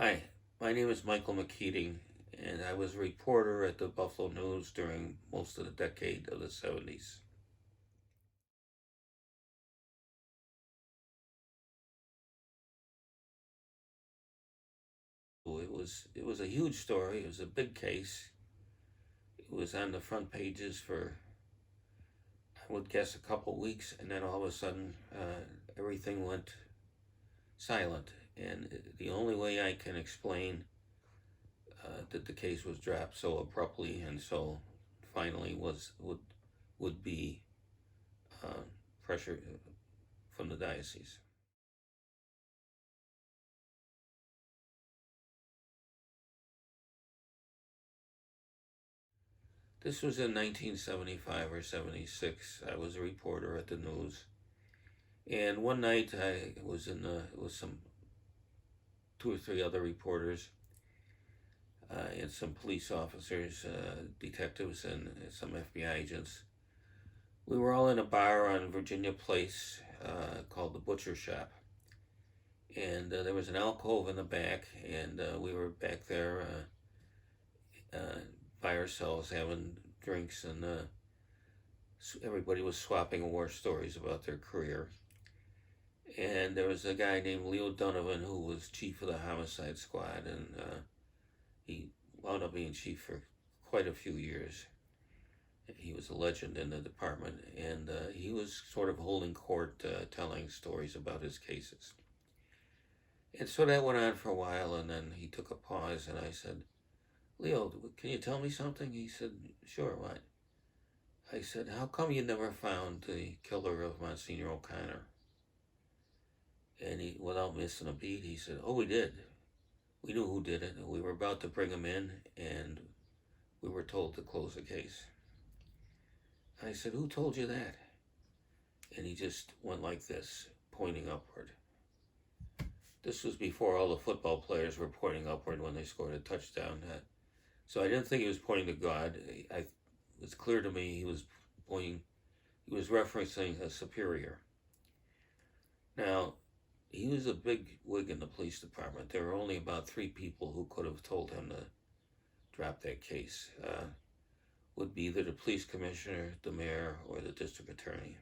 Hi, my name is Michael McKeating, and I was a reporter at the Buffalo News during most of the decade of the 70s. It was a huge story. It was a big case. It was on the front pages for, I would guess, a couple weeks, and then all of a sudden, everything went silent. And the only way I can explain that the case was dropped so abruptly and so finally would be uh, pressure from the diocese. This was in 1975 or 76. I was a reporter at the news. And one night I was with some two or three other reporters and some police officers, detectives, and some FBI agents. We were all in a bar on Virginia Place called the Butcher Shop. And there was an alcove in the back, and we were back there by ourselves having drinks, and everybody was swapping war stories about their career. And there was a guy named Leo Donovan who was chief of the homicide squad, and he wound up being chief for quite a few years. He was a legend in the department, and he was sort of holding court, telling stories about his cases. And so that went on for a while, and then he took a pause, and I said, "Leo, can you tell me something?" He said, "Sure, what?" I said, "How come you never found the killer of Monsignor O'Connor?" And he, without missing a beat, he said, "Oh, we did. We knew who did it. We were about to bring him in, and we were told to close the case." And I said, "Who told you that?" And he just went like this, pointing upward. This was before all the football players were pointing upward when they scored a touchdown. So I didn't think he was pointing to God. It was clear to me he was pointing, he was referencing a superior. Now, he was a big wig in the police department. There were only about three people who could have told him to drop that case. Would be either the police commissioner, the mayor, or the district attorney.